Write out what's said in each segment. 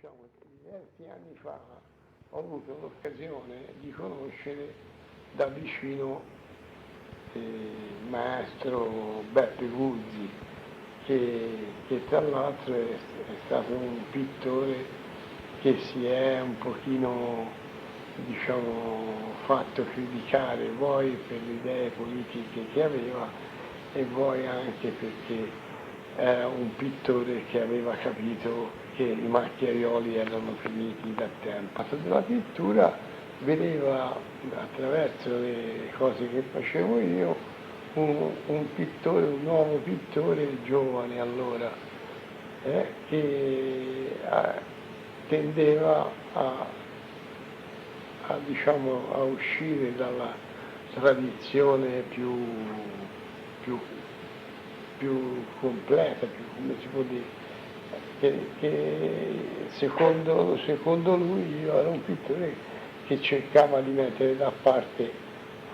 diciamo, diversi anni fa ho avuto l'occasione di conoscere da vicino il maestro Beppe Guzzi, che tra l'altro è stato un pittore che si è un pochino, diciamo, fatto criticare, vuoi per le idee politiche che aveva e vuoi anche perché era un pittore che aveva capito che i macchiaioli erano finiti da tempo. La pittura vedeva attraverso le cose che facevo io un pittore, un nuovo pittore giovane allora, che tendeva diciamo, a uscire dalla tradizione più completa, più, come si può dire, che secondo lui io ero un pittore che cercava di mettere da parte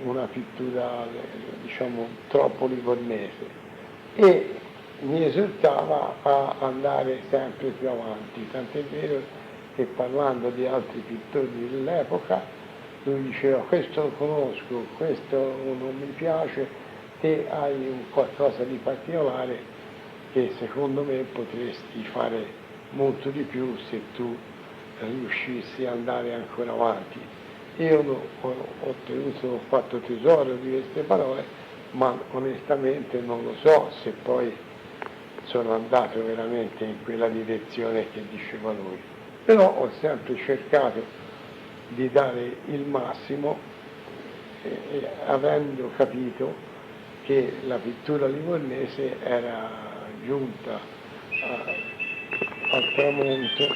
una pittura, diciamo, troppo livornese e mi esortava a andare sempre più avanti, tant'è vero che parlando di altri pittori dell'epoca lui diceva questo lo conosco, questo non mi piace, te hai un qualcosa di particolare che secondo me potresti fare molto di più se tu riuscissi ad andare ancora avanti. Io ho fatto tesoro di queste parole, ma onestamente non lo so se poi sono andato veramente in quella direzione che diceva lui. Però ho sempre cercato di dare il massimo avendo capito che la pittura livornese era giunta al tramonto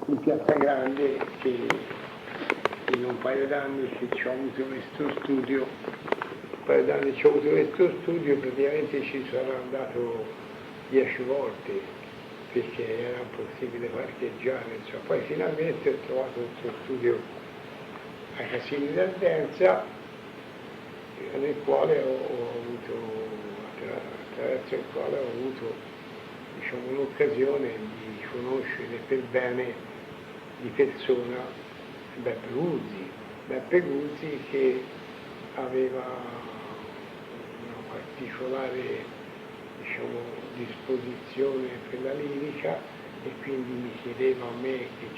in Piazza Grande, che in un paio d'anni che ci ho avuto questo studio, praticamente ci sono andato 10 volte perché era impossibile parcheggiare, insomma. Poi finalmente ho trovato questo studio ai Casini d'Ardenza, nel quale attraverso il quale ho avuto, diciamo, l'occasione di conoscere per bene di persona Beppe Guzzi che aveva una particolare, diciamo, disposizione per la lirica e quindi mi chiedeva a me, che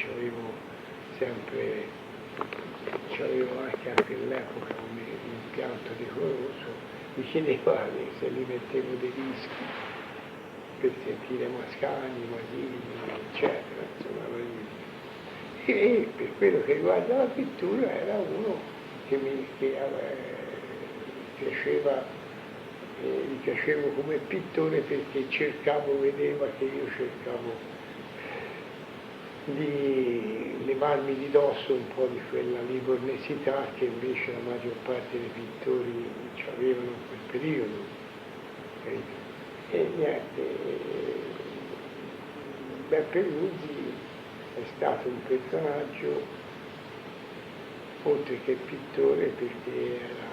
c'avevo anche all'epoca un impianto decoroso, mi chiedeva se li mettevo dei dischi per sentire Mascagni, Masini, eccetera, insomma. E per quello che riguarda la pittura era uno che mi piacevo come pittore perché vedeva che io cercavo di levarmi di dosso un po' di quella livornesità che invece la maggior parte dei pittori avevano in quel periodo. E niente, Beppe Guzzi è stato un personaggio, oltre che pittore, perché era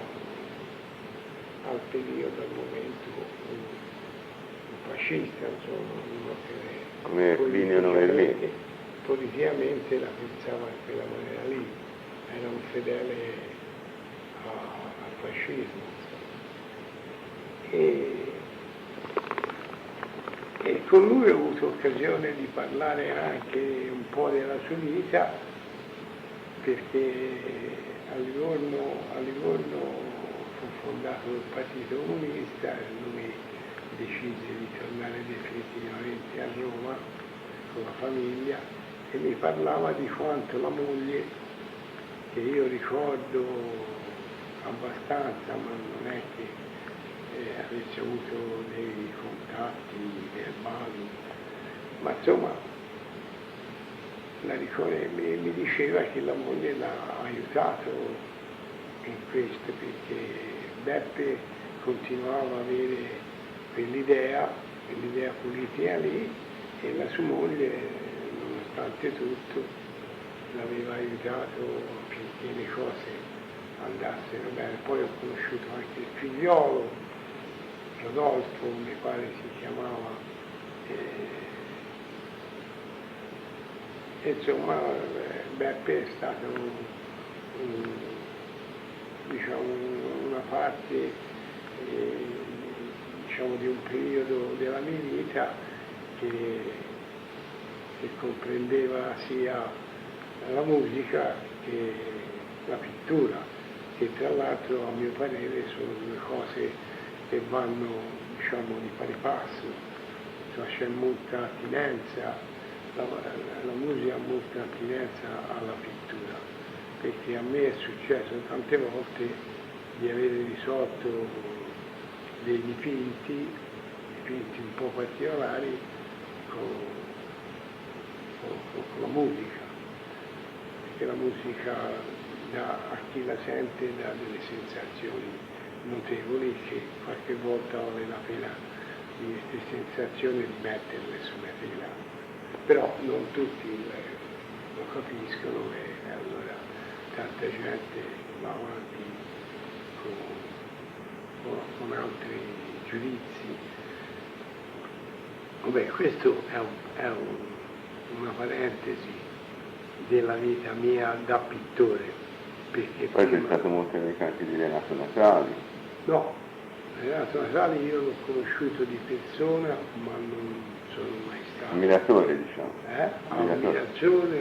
al periodo, al momento, un fascista, insomma, uno che come Plinio Novelli. Politicamente la pensava in quella maniera lì, era un fedele al fascismo. E con lui ho avuto occasione di parlare anche un po' della sua vita, perché a Livorno fu fondato il Partito Comunista e lui decise di tornare definitivamente a Roma con la famiglia e mi parlava di quanto la moglie, che io ricordo abbastanza, ma non è che avesse avuto dei contatti verbali, ma insomma mi diceva che la moglie l'ha aiutato in questo, perché Beppe continuava ad avere quell'idea politica lì e la sua moglie, nonostante tutto, l'aveva aiutato affinché le cose andassero bene. Poi ho conosciuto anche il figliolo, Rodolfo, mi pare si chiamava, insomma Beppe è stato diciamo, una parte diciamo, di un periodo della mia vita che comprendeva sia la musica che la pittura, che tra l'altro a mio parere sono due cose che vanno diciamo, di pari passo, cioè c'è molta attinenza, la musica ha molta attinenza alla pittura, perché a me è successo tante volte di avere risolto dei dipinti un po' particolari con la musica, perché la musica a chi la sente dà delle sensazioni notevoli che qualche volta vale la pena di queste sensazioni metterle sulla tela, però non tutti lo capiscono e allora tanta gente va avanti con altri giudizi. Beh, questo è una parentesi della vita mia da pittore, perché Poi prima... c'è stato molto nei canti di Renato Natali. No, Renato Natali io l'ho conosciuto di persona, ma non sono mai stato... Ammiratore, diciamo.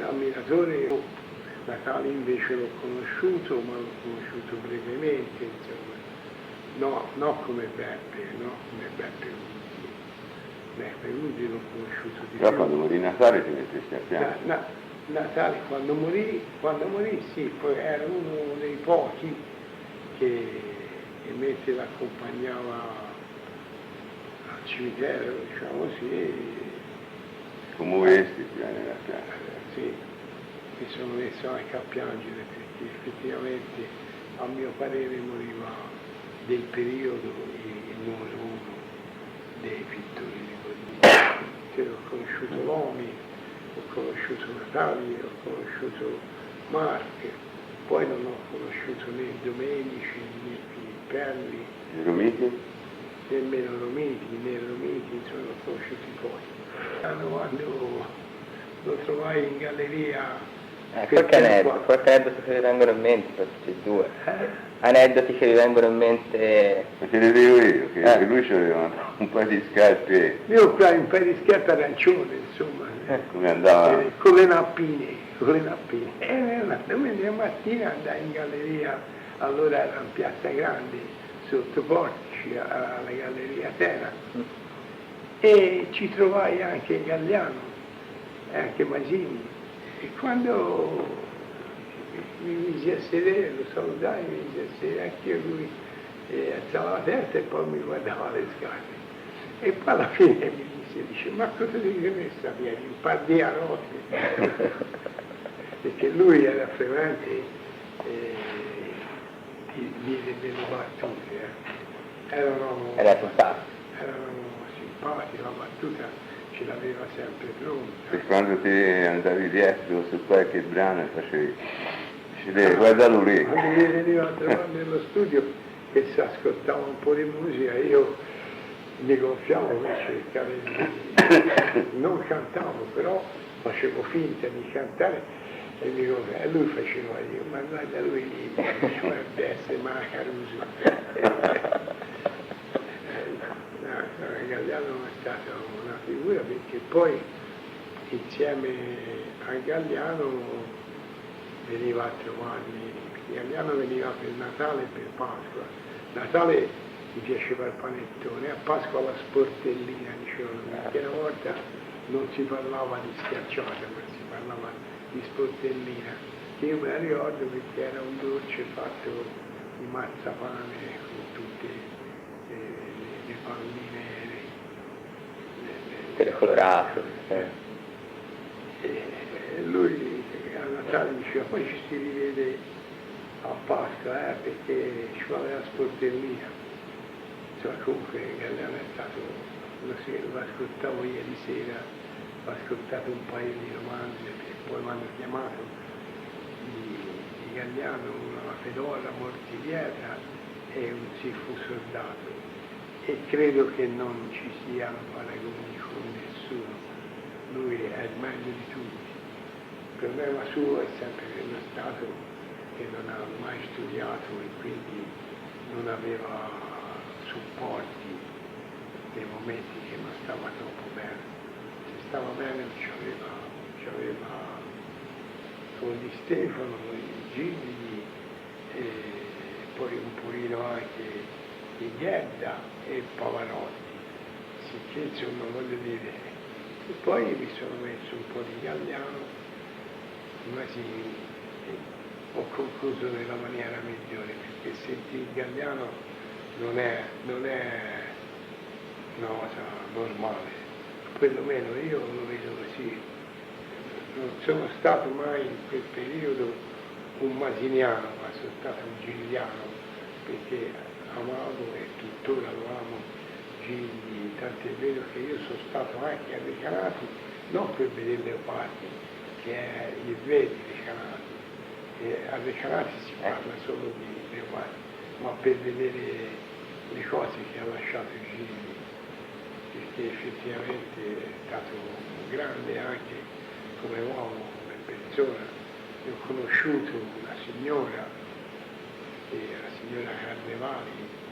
Ammiratore. Natali invece l'ho conosciuto, ma l'ho conosciuto brevemente, insomma. No come Beppe, no come Beppe Guzzi. Beppe Guzzi l'ho conosciuto di più. Però quando morì Natale ti mettesti a piangere. Natale quando morì sì, poi era uno dei pochi che mentre l'accompagnava al cimitero, diciamo così. Commuovesti ti viene da piangere. Sì, mi sono messo anche a piangere perché effettivamente a mio parere moriva del periodo il numero uno dei pittori di Goldini. Ho conosciuto Lomi, ho conosciuto Natali, ho conosciuto Marche, poi non ho conosciuto né Domenici né Pimpelli, Romiti? nemmeno Romiti, insomma l'ho conosciuti poi. Lo trovai in galleria. Qualche aneddoto che vi vengono in mente per tutti e due? Aneddoti che vi vengono in mente? Ma te le dico io, che lui aveva un paio di scarpe. Io ho un paio di scarpe arancione, insomma, Come andava? con le nappine. E una domenica mattina andai in galleria, allora era in Piazza Grande, sotto Portici, alla Galleria Tena, e ci trovai anche Galliano e anche Masini. E quando mi misi a sedere, lo salutai, mi misi a sedere anche io, lui alzava la testa e poi mi guardava le scarpe. E poi alla fine mi dice, ma cosa ti sei messa piedi? Un par di arotti. Perché lui era frequente di dire delle battute. Era simpatico. Erano simpatici, la battuta ce l'aveva sempre pronta. E quando ti andavi dietro su qualche brano e facevi, guardalo lì. Quando mi veniva a trovare nello studio che si ascoltava un po' di musica, io mi gonfiavo per cercare di... non cantavo, però facevo finta di cantare e lui faceva io, ma guarda lui lì, dovrebbe essere Macaruso. Galliano è stata una figura perché poi insieme a Galliano veniva a trovarmi, Galliano veniva per Natale e per Pasqua. Natale mi piaceva il panettone, a Pasqua la sportellina, dicevano, perché una volta non si parlava di schiacciata, ma si parlava di sportellina, che io me la ricordo perché era un dolce fatto di marzapane con tutte le palline, Quelle colorate. E lui a Natale diceva, poi ci si rivede a Pasqua, perché ci vuole la sportellina. Insomma, comunque Galliano è stato, lo ascoltavo ieri sera, ho ascoltato un paio di romanzi e poi mi hanno chiamato di Galliano, una Fedora mortiviera e un Si fu soldato. E credo che non ci siano paragoni con nessuno, lui è il meglio di tutti. problema suo è sempre stato che non ha mai studiato e quindi non aveva supporti nei momenti che non stava troppo bene. Se stava bene c'aveva con Di Stefano, i Gigli, e poi un pochino anche di Ghedda e Pavarotti. Sicché insomma voglio dire. E poi mi sono messo un po' di Galliano, ma ho concluso nella maniera migliore, perché sentire il Galliano non è una cosa normale, perlomeno io lo vedo così. Non sono stato mai in quel periodo un masiniano, ma sono stato un gigliano, perché amavo e tuttora lo amo Gigli, tant'è vero che io sono stato anche a Recanati, non per vedere Leopardi, che è il re di Recanati, e a Recanati si parla solo di Leopardi, ma per vedere le cose che ha lasciato Gigli, perché effettivamente è stato grande anche come uomo, come persona. Io ho conosciuto una signora, la signora Carnevali,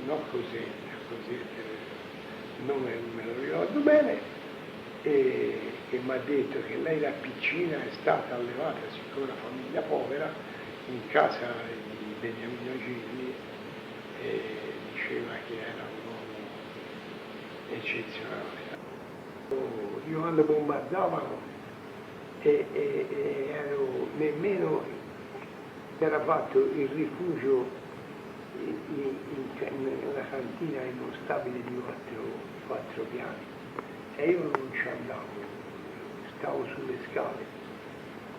non Cosetta, il nome non me lo ricordo bene, e mi ha detto che lei da piccina è stata allevata, siccome una famiglia povera, in casa di Beniamino Gigli, e diceva che era un uomo eccezionale. Io quando bombardavano ero nemmeno, era fatto il rifugio nella cantina in uno stabile di quattro piani e io non ci andavo, stavo sulle scale.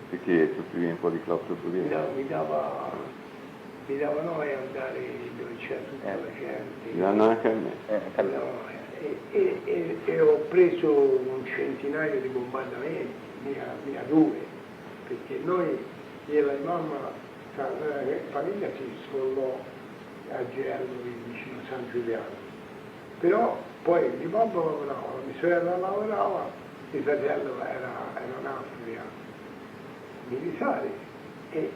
Perché soffrivi un po' di claustrofobia? Mi dava noia andare dove c'era tutta la gente. Mi danno anche a me. E ho preso un centinaio di bombardamenti, mia due, perché noi, io e la mamma, la famiglia si sfollò a Gello, vicino San Giuliano. Però poi mio papà lavorava, mia sorella lavorava, mio fratello era un altro militare e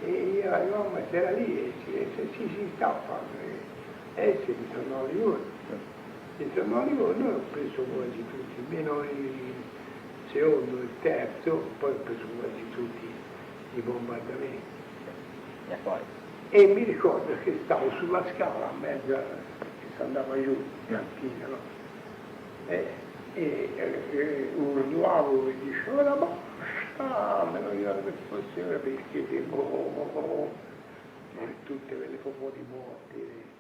io la mia mamma era lì e si stava facendo e si ritornò a Livorno. Ritornò a Livorno e ho preso quasi tutti, meno il secondo, il terzo, poi ho preso quasi tutti i bombardamenti. E mi ricordo che stavo sulla scala a mezza, che si andava giù, cantina, no? E urlavo e dicevo, ora basta, me lo ricordo che fosse ora perché devo tutte quelle popoli morti.